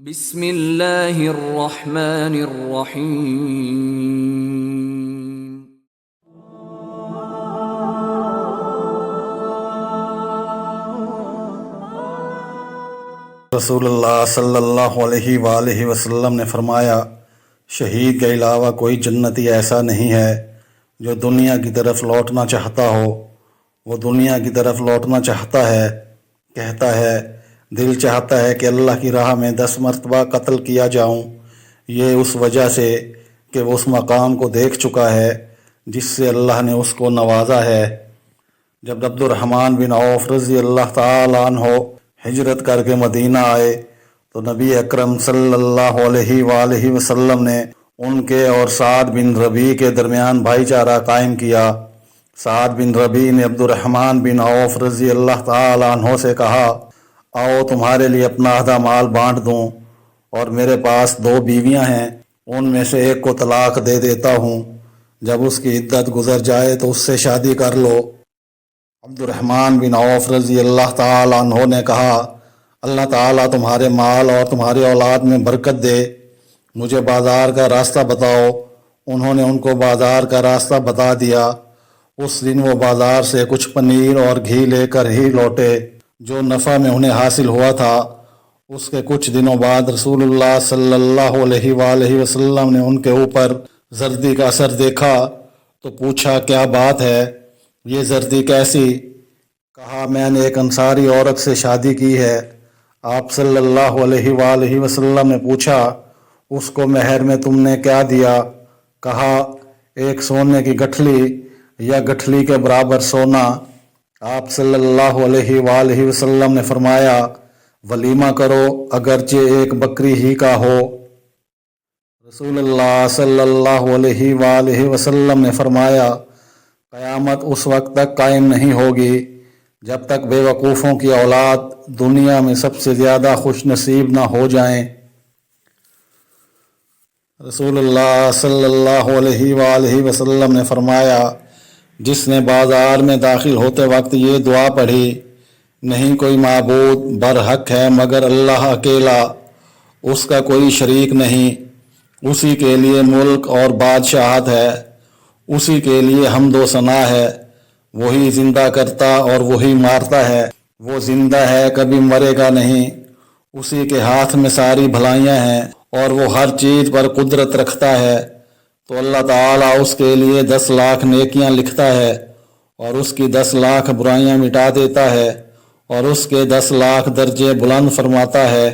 بسم اللہ الرحمن الرحیم۔ رسول اللہ صلی اللہ علیہ وآلہ وسلم نے فرمایا، شہید کے علاوہ کوئی جنتی ایسا نہیں ہے جو دنیا کی طرف لوٹنا چاہتا ہو۔ وہ دنیا کی طرف لوٹنا چاہتا ہے، کہتا ہے دل چاہتا ہے کہ اللہ کی راہ میں 10 مرتبہ قتل کیا جاؤں، یہ اس وجہ سے کہ وہ اس مقام کو دیکھ چکا ہے جس سے اللہ نے اس کو نوازا ہے۔ جب عبد الرحمن بن عوف رضی اللہ تعالیٰ عنہ ہجرت کر کے مدینہ آئے تو نبی اکرم صلی اللہ علیہ وآلہ وسلم نے ان کے اور سعد بن ربیع کے درمیان بھائی چارہ قائم کیا۔ سعد بن ربیع نے عبد الرحمن بن عوف رضی اللہ تعالیٰ عنہ سے کہا، آؤ تمہارے لیے اپنا آدھا مال بانٹ دوں، اور میرے پاس 2 بیویاں ہیں، ان میں سے ایک کو طلاق دے دیتا ہوں، جب اس کی عدت گزر جائے تو اس سے شادی کر لو۔ عبد الرحمن بن عوف رضی اللہ تعالیٰ عنہ نے کہا، اللہ تعالیٰ تمہارے مال اور تمہاری اولاد میں برکت دے، مجھے بازار کا راستہ بتاؤ۔ انہوں نے ان کو بازار کا راستہ بتا دیا۔ اس دن وہ بازار سے کچھ پنیر اور گھی لے کر ہی لوٹے۔ جو نفع میں انہیں حاصل ہوا تھا، اس کے کچھ دنوں بعد رسول اللہ صلی اللہ علیہ وآلہ وسلم نے ان کے اوپر زردی کا اثر دیکھا تو پوچھا، کیا بات ہے، یہ زردی کیسی؟ کہا، میں نے ایک انصاری عورت سے شادی کی ہے۔ آپ صلی اللہ علیہ وآلہ وسلم نے پوچھا، اس کو مہر میں تم نے کیا دیا؟ کہا، 1 سونے کی گٹھلی یا گٹھلی کے برابر سونا۔ آپ صلی اللہ علیہ وآلہ وسلم نے فرمایا، ولیمہ کرو اگرچہ 1 بکری ہی کا ہو۔ رسول اللہ صلی اللہ علیہ وآلہ وسلم نے فرمایا، قیامت اس وقت تک قائم نہیں ہوگی جب تک بے وقوفوں کی اولاد دنیا میں سب سے زیادہ خوش نصیب نہ ہو جائیں۔ رسول اللہ صلی اللہ علیہ وآلہ وسلم نے فرمایا، جس نے بازار میں داخل ہوتے وقت یہ دعا پڑھی، نہیں کوئی معبود برحق ہے مگر اللہ اکیلا، اس کا کوئی شریک نہیں، اسی کے لیے ملک اور بادشاہت ہے، اسی کے لیے حمد و ثنا ہے، وہی زندہ کرتا اور وہی مارتا ہے، وہ زندہ ہے کبھی مرے گا نہیں، اسی کے ہاتھ میں ساری بھلائیاں ہیں اور وہ ہر چیز پر قدرت رکھتا ہے، تو اللہ تعالیٰ اس کے لیے 10 لاکھ نیکیاں لکھتا ہے اور اس کی 10 لاکھ برائیاں مٹا دیتا ہے اور اس کے 10 لاکھ درجے بلند فرماتا ہے۔